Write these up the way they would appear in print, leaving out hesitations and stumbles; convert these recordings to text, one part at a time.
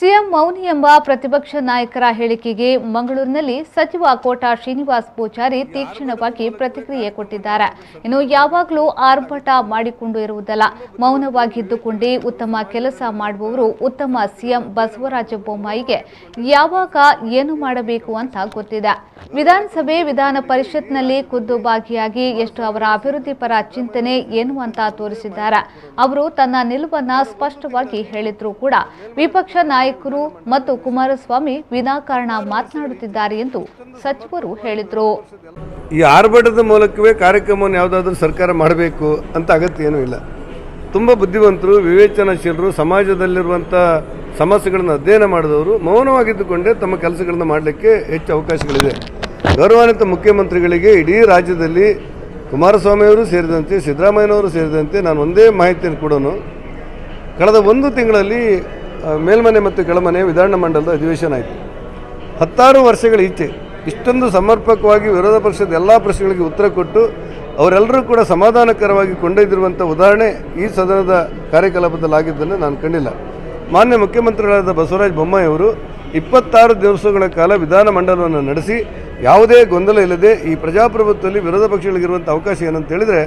CM ಮೌನಿ ಎಂಬ ಪ್ರತಿಪಕ್ಷ ನಾಯಕರ ಹೇಳಿಕೆಗೆ ಮಂಗಳೂರಿನಲ್ಲಿ ಸಚಿವ ಕೋಟ ಶ್ರೀನಿವಾಸ್ ಪೂಜಾರಿ ತೀಕ್ಷ್ಣವಾಗಿ ಪ್ರತಿಕ್ರಿಯೆ ಕೊಟ್ಟಿದ್ದಾರೆ. ಇನ್ನು ಯಾವಾಗಲೂ ಆರ್ಭಟ ಮಾಡಿಕೊಂಡು ಇರುವುದಲ್ಲ, ಮೌನವಾಗಿದ್ದುಕೊಂಡೇ ಉತ್ತಮ ಕೆಲಸ ಮಾಡುವವರು ಉತ್ತಮ ಸಿಎಂ ಬಸವರಾಜ ಬೊಮ್ಮಾಯಿಗೆ ಯಾವಾಗ ಏನು ಮಾಡಬೇಕು ಅಂತ ಗೊತ್ತಿದೆ. ವಿಧಾನಸಭೆ ವಿಧಾನ ಪರಿಷತ್ನಲ್ಲಿ ಖುದ್ದು ಭಾಗಿಯಾಗಿ ಎಷ್ಟು ಅವರ ಅಭಿವೃದ್ಧಿ ಪರ ಚಿಂತನೆ ಏನು ಅಂತ ತೋರಿಸಿದ್ದಾರೆ. ಅವರು ತನ್ನ ನಿಲುವನ್ನ ಸ್ಪಷ್ಟವಾಗಿ ಹೇಳಿದ್ರು ಕೂಡ ವಿಪಕ್ಷ ನಾಯಕರು ಮತ್ತು ಕುಮಾರಸ್ವಾಮಿ ವಿನಾಕಾರಣ ಮಾತನಾಡುತ್ತಿದ್ದಾರೆ ಎಂದು ಸಚಿವರು ಹೇಳಿದರು. ಈ ಆರ್ಭಟದ ಮೂಲಕವೇ ಕಾರ್ಯಕ್ರಮವನ್ನು ಯಾವುದಾದ್ರೂ ಸರ್ಕಾರ ಮಾಡಬೇಕು ಅಂತ ಅಗತ್ಯ ಏನೂ ಇಲ್ಲ. ತುಂಬ ಬುದ್ಧಿವಂತರು, ವಿವೇಚನಾಶೀಲರು, ಸಮಾಜದಲ್ಲಿರುವಂಥ ಸಮಸ್ಯೆಗಳನ್ನು ಅಧ್ಯಯನ ಮಾಡಿದವರು ಮೌನವಾಗಿದ್ದುಕೊಂಡೇ ತಮ್ಮ ಕೆಲಸಗಳನ್ನು ಮಾಡಲಿಕ್ಕೆ ಹೆಚ್ಚು ಅವಕಾಶಗಳಿದೆ. ಗೌರವಾನ್ವಿತ ಮುಖ್ಯಮಂತ್ರಿಗಳಿಗೆ ಇಡೀ ರಾಜ್ಯದಲ್ಲಿ ಕುಮಾರಸ್ವಾಮಿಯವರು ಸೇರಿದಂತೆ ಸಿದ್ದರಾಮಯ್ಯನವರು ಸೇರಿದಂತೆ ನಾನು ಒಂದೇ ಮಾಹಿತಿಯನ್ನು ಕೊಡೋನು. ಕಳೆದ ಒಂದು ತಿಂಗಳಲ್ಲಿ ಮೇಲ್ಮನೆ ಮತ್ತು ಕೆಳಮನೆ ವಿಧಾನ ಮಂಡಲದ ಅಧಿವೇಶನ ಆಯಿತು. 16 ವರ್ಷಗಳ ಈಚೆ ಇಷ್ಟೊಂದು ಸಮರ್ಪಕವಾಗಿ ವಿರೋಧ ಪಕ್ಷದ ಎಲ್ಲ ಪ್ರಶ್ನೆಗಳಿಗೆ ಉತ್ತರ ಕೊಟ್ಟು ಅವರೆಲ್ಲರೂ ಕೂಡ ಸಮಾಧಾನಕರವಾಗಿ ಕೊಂಡೊಯ್ದಿರುವಂಥ ಉದಾಹರಣೆ ಈ ಸದನದ ಕಾರ್ಯಕಲಾಪದಲ್ಲಾಗಿದ್ದನ್ನು ನಾನು ಕಂಡಿಲ್ಲ. ಮಾನ್ಯ ಮುಖ್ಯಮಂತ್ರಿಗಳಾದ ಬಸವರಾಜ ಬೊಮ್ಮಾಯಿ ಅವರು 26 ದಿವಸಗಳ ಕಾಲ ವಿಧಾನ ಮಂಡಲವನ್ನು ನಡೆಸಿ ಯಾವುದೇ ಗೊಂದಲ ಇಲ್ಲದೆ ಈ ಪ್ರಜಾಪ್ರಭುತ್ವದಲ್ಲಿ ವಿರೋಧ ಪಕ್ಷಗಳಿಗಿರುವಂಥ ಅವಕಾಶ ಏನಂತ ಹೇಳಿದರೆ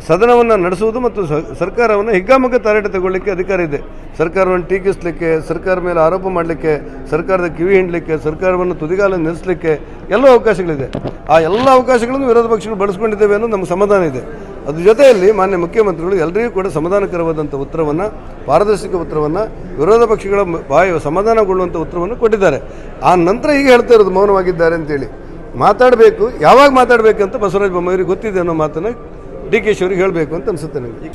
ಸದನವನ್ನು ನಡೆಸುವುದು ಮತ್ತು ಸರ್ಕಾರವನ್ನು ಹಿಗ್ಗಾಮುಗ್ಗ ತಾರಾಟ ತಗೊಳ್ಳಿಕ್ಕೆ ಅಧಿಕಾರ ಇದೆ. ಸರ್ಕಾರವನ್ನು ಟೀಕಿಸಲಿಕ್ಕೆ, ಸರ್ಕಾರ ಮೇಲೆ ಆರೋಪ ಮಾಡಲಿಕ್ಕೆ, ಸರ್ಕಾರದ ಕಿವಿ ಹಿಂಡಲಿಕ್ಕೆ, ಸರ್ಕಾರವನ್ನು ತುದಿಗಾಲ ನಿಲ್ಲಿಸಲಿಕ್ಕೆ ಎಲ್ಲ ಅವಕಾಶಗಳಿದೆ. ಆ ಎಲ್ಲ ಅವಕಾಶಗಳನ್ನು ವಿರೋಧ ಪಕ್ಷಗಳು ಬಳಸ್ಕೊಂಡಿದ್ದೇವೆ ಅನ್ನೋದು ನಮಗೆ ಸಮಾಧಾನ ಇದೆ. ಅದ್ರ ಜೊತೆಯಲ್ಲಿ ಮಾನ್ಯ ಮುಖ್ಯಮಂತ್ರಿಗಳು ಎಲ್ಲರಿಗೂ ಕೂಡ ಸಮಾಧಾನಕರವಾದಂಥ ಉತ್ತರವನ್ನು, ಪಾರದರ್ಶಕ ಉತ್ತರವನ್ನು, ವಿರೋಧ ಪಕ್ಷಗಳ ಸಮಾಧಾನಗೊಳ್ಳುವಂಥ ಉತ್ತರವನ್ನು ಕೊಟ್ಟಿದ್ದಾರೆ. ಆ ನಂತರ ಈಗ ಹೇಳ್ತಾ ಇರೋದು ಮೌನವಾಗಿದ್ದಾರೆ ಅಂತೇಳಿ. ಮಾತಾಡಬೇಕು, ಯಾವಾಗ ಮಾತಾಡಬೇಕಂತ ಬಸವರಾಜ ಬೊಮ್ಮಾಯಿಯವರಿಗೆ ಗೊತ್ತಿದೆ ಅನ್ನೋ ಮಾತನ್ನು ಡಿ.ಕೆ. ಶಿವರಿಗೆ ಹೇಳಬೇಕು ಅಂತ ಅನಿಸುತ್ತೆ ನನಗೆ.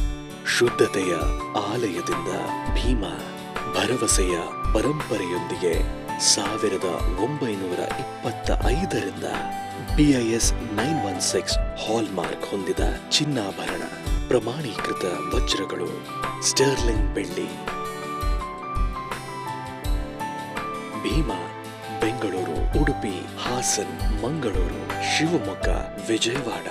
ಶುದ್ಧತೆಯ ಆಲಯದಿಂದ ಭೀಮಾ, ಭರವಸೆಯ ಪರಂಪರೆಯೊಂದಿಗೆ 1925ರಿಂದ BIS 916 ಹಾಲ್ಮಾರ್ಕ್ ಹೊಂದಿದ ಚಿನ್ನಾಭರಣ, ಪ್ರಮಾಣೀಕೃತ ವಜ್ರಗಳು, ಸ್ಟರ್ಲಿಂಗ್ ಬೆಳ್ಳಿ. ಭೀಮಾ ಬೆಂಗಳೂರು, ಉಡುಪಿ, ಹಾಸನ್, ಮಂಗಳೂರು, ಶಿವಮೊಗ್ಗ, ವಿಜಯವಾಡ.